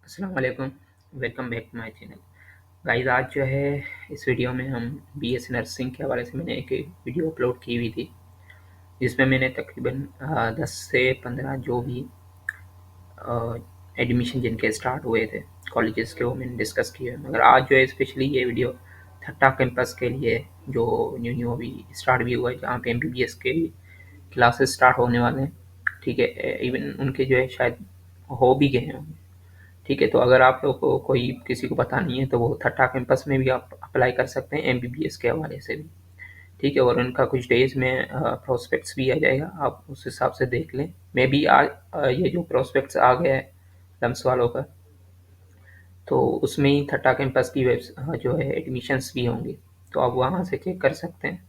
अस्सलाम वालेकुम, welcome back to my channel. Guys आज जो है इस वीडियो में हम बीएस नर्सिंग के हवाले से मैंने एक वीडियो अपलोड की हुई थी, जिसमें मैंने तकरीबन 10 से 15 जो भी एडमिशन जिनके स्टार्ट हुए थे कॉलेजेस के, वो मैंने डिस्कस किए हैं। मगर आज जो है स्पेशली ये वीडियो थट्टा कैंपस के लिए जो न्यू न्यू अभी स्टार्ट भी हुआ है, जहाँ पे एमबीबीएस के क्लासेस स्टार्ट होने वाले हैं। ठीक है, इवन उनके जो है शायद हो भी गए हैं। ठीक है, तो अगर आप लोग को कोई किसी को पता नहीं है तो वो थट्टा कैंपस में भी आप अप्लाई कर सकते हैं एमबीबीएस के हवाले से भी। ठीक है, और उनका कुछ डेज में प्रोस्पेक्ट्स भी आ जाएगा, आप उस हिसाब से देख लें। मे बी आज ये जो प्रोस्पेक्ट्स आ गया है लम्स वालों का, तो उसमें ही थट्टा कैंपस की जो है एडमिशन्स भी होंगी, तो आप वहाँ से चेक कर सकते हैं।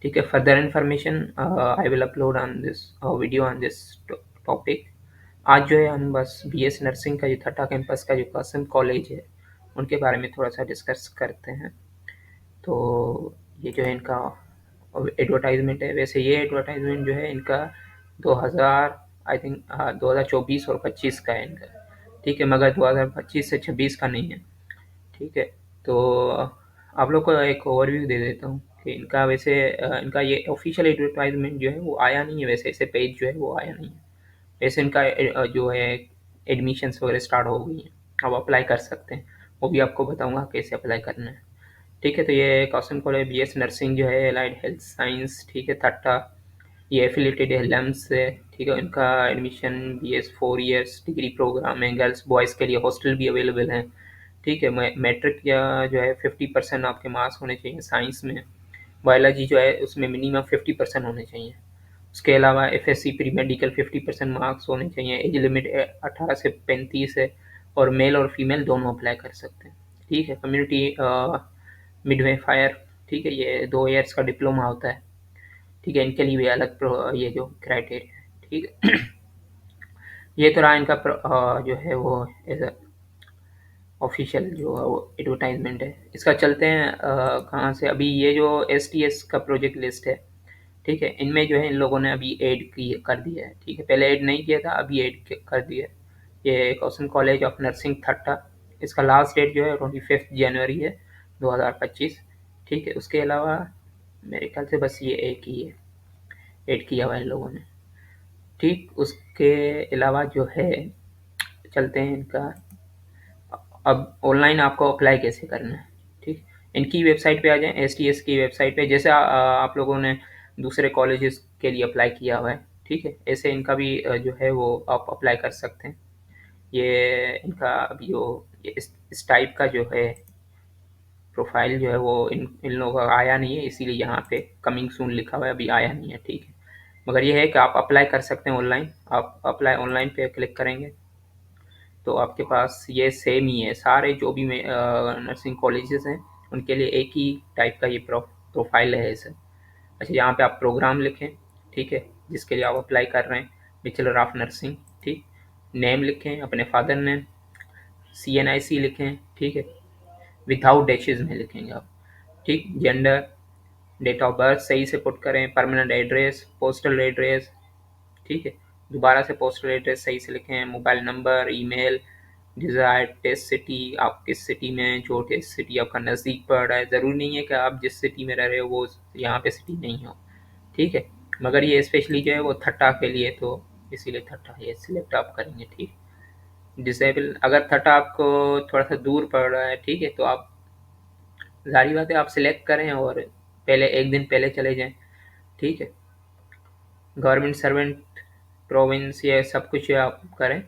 ठीक है, further information I will upload on this video on this topic. आज जो है हम बस बीएस नर्सिंग का जो थट्टा कैंपस का जो कासिम कॉलेज है उनके बारे में थोड़ा सा डिस्कस करते हैं। तो ये जो है इनका एडवर्टाइजमेंट है। वैसे ये एडवर्टाइजमेंट जो है इनका 2000 आई थिंक 2024 और 25 का है इनका। ठीक है, मगर 2025 से 26 का नहीं है। ठीक है, तो आप लोग को एक ओवरव्यू दे देता हूँ कि इनका वैसे इनका ये ऑफिशियल एडवर्टाइजमेंट जो है वो आया नहीं है, वैसे ऐसे पेज जो है वो आया नहीं है। वैसे इनका जो है एडमिशन्स वगैरह स्टार्ट हो गई हैं, आप अप्लाई कर सकते हैं। वो भी आपको बताऊंगा कैसे अप्लाई करना है। ठीक है, तो ये कॉस्म कॉलेज बीएस नर्सिंग जो है एलाइड हेल्थ साइंस, ठीक है, थट्टा, ये एफिलेटेड है लम्स से। ठीक है, इनका admission BS 4 years degree program है। गर्ल्स बॉयज़ के लिए हॉस्टल भी अवेलेबल हैं। ठीक है, मैट्रिक या जो है 50% आपके मार्क्स होने चाहिए साइंस में। बायोलॉजी जो है उसमें मिनिमम 50% होने चाहिए। उसके अलावा एफएससी प्री मेडिकल 50% मार्क्स होने चाहिए। एज लिमिट 18 से 35 है, और मेल और फीमेल दोनों अप्लाई कर सकते हैं। ठीक है, कम्युनिटी मिडवेफायर, ठीक है, ये 2 ईयर्स का डिप्लोमा होता है। ठीक है, इनके लिए भी अलग ये जो क्राइटेरिया है। ठीक है, ये तो रहा इनका जो है वो एज ऑफिशियल जो एडवर्टाइजमेंट है। इसका चलते हैं कहाँ से। अभी ये जो एसटीएस का प्रोजेक्ट लिस्ट है, ठीक है, इनमें जो है इन लोगों ने अभी ऐड की कर दिया है। ठीक है, पहले ऐड नहीं किया था, अभी ऐड कर दिया है। ये कॉस्म कॉलेज ऑफ नर्सिंग थट्टा, इसका लास्ट डेट जो है 25 जनवरी है 2025। ठीक है, उसके अलावा मेरे ख्याल से बस ये एक ही है ऐड किया हुआ है इन लोगों ने। ठीक, उसके अलावा जो है चलते हैं इनका। अब ऑनलाइन आपको अप्लाई कैसे करना है। ठीक, इनकी वेबसाइट पे आ जाएं, एसटीएस की वेबसाइट पे। जैसे आप लोगों ने दूसरे कॉलेजेस के लिए अप्लाई किया हुआ है, ठीक है, ऐसे इनका भी जो है वो आप अप्लाई कर सकते हैं। ये इनका अभी जो इस टाइप का जो है प्रोफाइल जो है वो इन लोगों का आया नहीं है, इसीलिए यहाँ पे कमिंग सून लिखा हुआ है, अभी आया नहीं है। ठीक है, मगर ये है कि आप अप्लाई कर सकते हैं ऑनलाइन। आप अप्लाई ऑनलाइन पे क्लिक करेंगे तो आपके पास ये सेम ही है, सारे जो भी नर्सिंग कॉलेजेस हैं उनके लिए एक ही टाइप का ये प्रोफाइल है सर। अच्छा, यहाँ पे आप प्रोग्राम लिखें, ठीक है, जिसके लिए आप अप्लाई कर रहे हैं, बैचलर ऑफ नर्सिंग। ठीक, नेम लिखें, अपने फादर नेम, CNIC लिखें, ठीक है, विदाउट डैशेज में लिखेंगे आप। ठीक, जेंडर, डेट ऑफ बर्थ सही से पुट करें, परमानेंट एड्रेस, पोस्टल एड्रेस, ठीक है, दोबारा से पोस्टल एड्रेस सही से लिखें, mobile number, email, desired test city, आप किस सिटी में, जो टेस्ट सिटी आपका नज़दीक पड़ रहा है। ज़रूरी नहीं है कि आप जिस सिटी में रह रहे हो वो यहाँ पे सिटी नहीं हो। ठीक है, मगर ये स्पेशली जो है वो थट्टा के लिए, तो इसीलिए थट्टा ये सिलेक्ट आप करेंगे। ठीक, डिसेबल, अगर थट्टा आपको थोड़ा सा दूर पड़ रहा है, ठीक है, तो आप ज़ाहिर बात है आप सिलेक्ट करें और पहले एक दिन पहले चले जाएँ। ठीक है, गवर्नमेंट सर्वेंट, प्रोविंस, ये सब कुछ आप करें।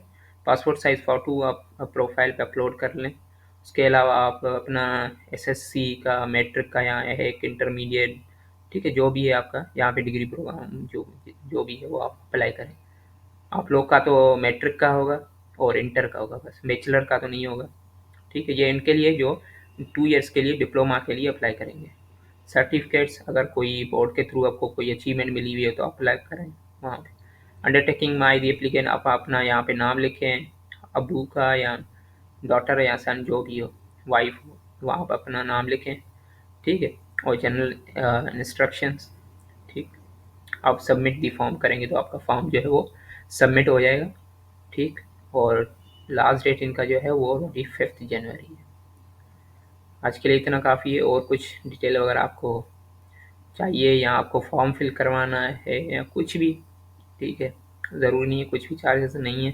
पासपोर्ट साइज़ फ़ोटो आप प्रोफाइल पे अपलोड कर लें। उसके अलावा आप अपना एसएससी का, मैट्रिक का या एक इंटरमीडिएट, ठीक है, जो भी है आपका यहाँ पे डिग्री प्रोग्राम जो जो भी है वो आप अप्लाई करें। आप लोग का तो मैट्रिक का होगा और इंटर का होगा, बस बैचलर का तो नहीं होगा। ठीक है, ये इनके लिए जो 2 ईयर्स के लिए डिप्लोमा के लिए अप्लाई करेंगे। सर्टिफिकेट्स, अगर कोई बोर्ड के थ्रू आपको कोई अचीवमेंट मिली हुई है तो अप्लाई करें वहाँ पे। अंडरटेकिंग माई दी एप्लीकेंट, आप अपना यहाँ पे नाम लिखें, अबू का या डॉटर या सन जो भी हो, वाइफ हो, वहाँ पर अपना नाम लिखें। ठीक है, और जनरल इंस्ट्रक्शंस। ठीक, आप सबमिट दी फॉर्म करेंगे तो आपका फॉर्म जो है वो सबमिट हो जाएगा। ठीक, और लास्ट डेट इनका जो है वो 25 जनवरी है। आज के लिए इतना काफ़ी है। और कुछ डिटेल वगैरह आपको चाहिए या आपको फॉर्म फिल करवाना है या कुछ भी, ठीक है, ज़रूरी नहीं है, कुछ भी चार्जेस नहीं है।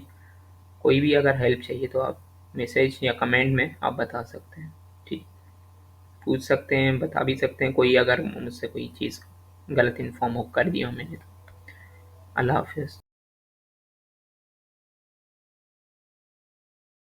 कोई भी अगर हेल्प चाहिए तो आप मैसेज या कमेंट में आप बता सकते हैं, ठीक, पूछ सकते हैं, बता भी सकते हैं। कोई अगर मुझसे कोई चीज़ गलत इन्फॉर्म हो कर दी हो मैंने तो। अल्लाह हाफिज़।